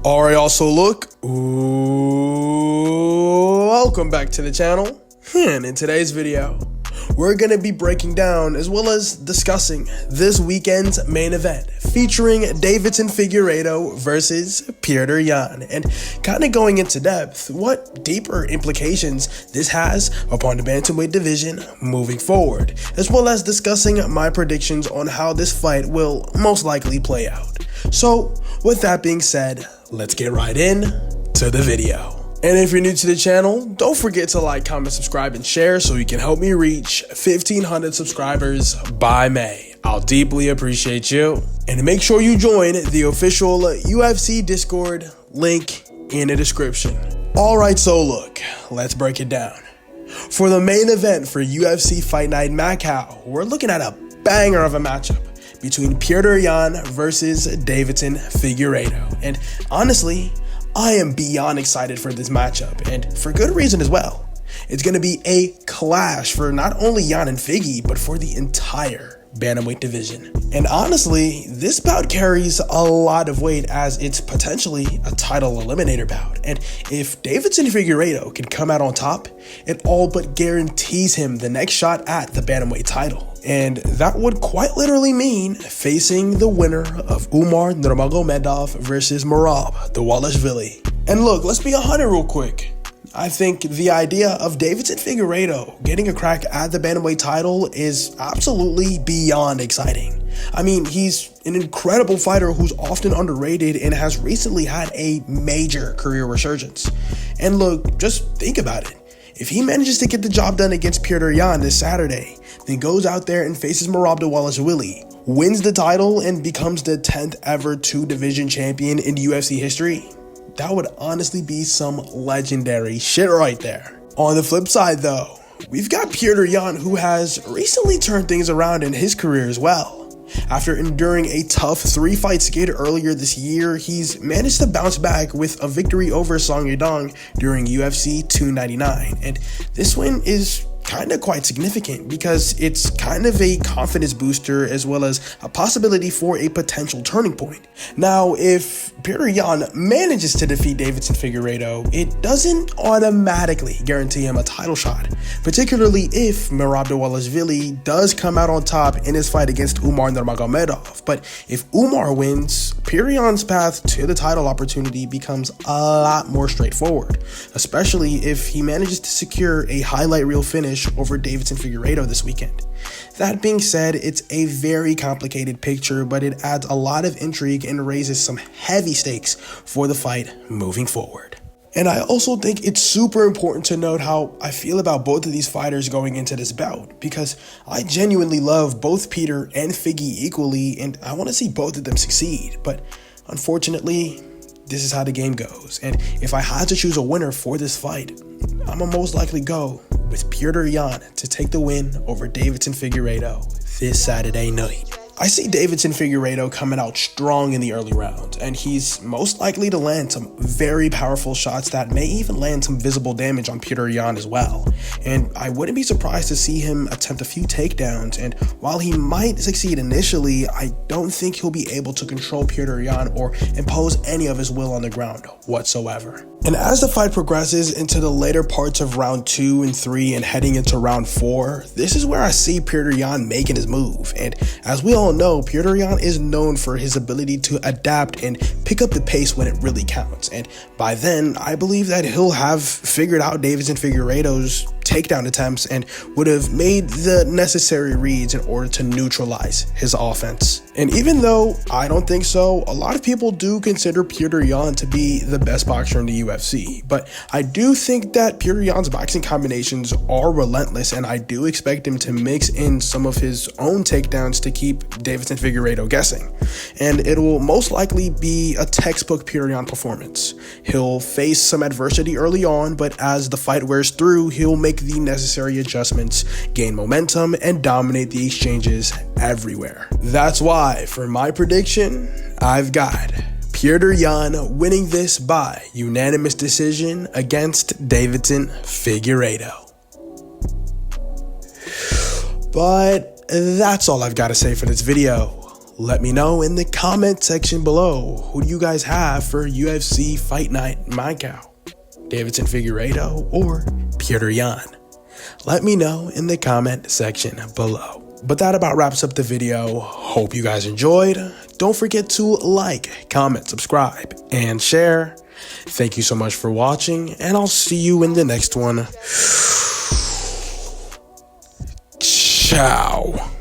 Alright, also look, welcome back to the channel, and in today's video, we're going to be breaking down as well as discussing this weekend's main event featuring Deiveson Figueiredo versus Petr Yan, and kind of going into depth what deeper implications this has upon the bantamweight division moving forward, as well as discussing my predictions on how this fight will most likely play out. So with that being said, let's get right in to the video. And if you're new to the channel, don't forget to like, comment, subscribe, and share so you can help me reach 1,500 subscribers by May. I'll deeply appreciate you. And make sure you join the official UFC Discord, link in the description. Alright, so look, let's break it down. For the main event for UFC Fight Night Macau, we're looking at a banger of a matchup between Petr Yan versus Deiveson Figueiredo. And honestly, I am beyond excited for this matchup, and for good reason as well. It's going to be a clash for not only Yan and Figgy, but for the entire bantamweight division. And honestly, this bout carries a lot of weight as it's potentially a title eliminator bout. And if Deiveson Figueiredo can come out on top, it all but guarantees him the next shot at the bantamweight title. And that would quite literally mean facing the winner of Umar Nurmagomedov versus Merab Dvalishvili. And look, let's be 100 real quick. I think the idea of Deiveson Figueiredo getting a crack at the bantamweight title is absolutely beyond exciting. I mean, he's an incredible fighter who's often underrated and has recently had a major career resurgence. And look, just think about it. If he manages to get the job done against Petr Yan this Saturday, then goes out there and faces Merab Dvalishvili, wins the title, and becomes the 10th ever two-division champion in UFC history, that would honestly be some legendary shit right there. On the flip side though, we've got Petr Yan, who has recently turned things around in his career as well. After enduring a tough 3-fight skid earlier this year, he's managed to bounce back with a victory over Song Yadong during UFC 299. And this win is kind of quite significant because it's kind of a confidence booster as well as a possibility for a potential turning point. Now, if Petr Yan manages to defeat Deiveson Figueiredo, it doesn't automatically guarantee him a title shot, particularly if Merab Dvalishvili does come out on top in his fight against Umar Nurmagomedov. But if Umar wins, Petr Yan's path to the title opportunity becomes a lot more straightforward, especially if he manages to secure a highlight reel finish over Deiveson Figueiredo this weekend. That being said, it's a very complicated picture, but it adds a lot of intrigue and raises some heavy stakes for the fight moving forward. And I also think it's super important to note how I feel about both of these fighters going into this bout, because I genuinely love both Petr and Figgy equally, and I want to see both of them succeed. But unfortunately, this is how the game goes. And if I had to choose a winner for this fight, I'ma most likely go with Petr Yan to take the win over Deiveson Figueiredo this Saturday night. I see Deiveson Figueiredo coming out strong in the early rounds, and he's most likely to land some very powerful shots that may even land some visible damage on Petr Yan as well. And I wouldn't be surprised to see him attempt a few takedowns, and while he might succeed initially, I don't think he'll be able to control Petr Yan or impose any of his will on the ground whatsoever. And as the fight progresses into the later parts of round 2 and 3 and heading into round 4, this is where I see Petr Yan making his move. And as we all know, Petr Yan is known for his ability to adapt and pick up the pace when it really counts. And by then, I believe that he'll have figured out Deiveson Figueiredo's takedown attempts and would have made the necessary reads in order to neutralize his offense. And even though I don't think so, a lot of people do consider Petr Yan to be the best boxer in the UFC. But I do think that Petr Yan's boxing combinations are relentless, and I do expect him to mix in some of his own takedowns to keep Deiveson Figueiredo guessing. And it will most likely be a textbook Petr Yan performance. He'll face some adversity early on, but as the fight wears through, he'll make the necessary adjustments, gain momentum, and dominate the exchanges everywhere. That's why, for my prediction, I've got Petr Yan winning this by unanimous decision against Deiveson Figueiredo. But that's all I've got to say for this video. let me know in the comment section below. Who do you guys have for UFC Fight Night Macau? Davidson Figueiredo or Petr Yan? Let me know in the comment section below. But that about wraps up the video. Hope you guys enjoyed. Don't forget to like, comment, subscribe, and share. Thank you so much for watching, and I'll see you in the next one. Ciao.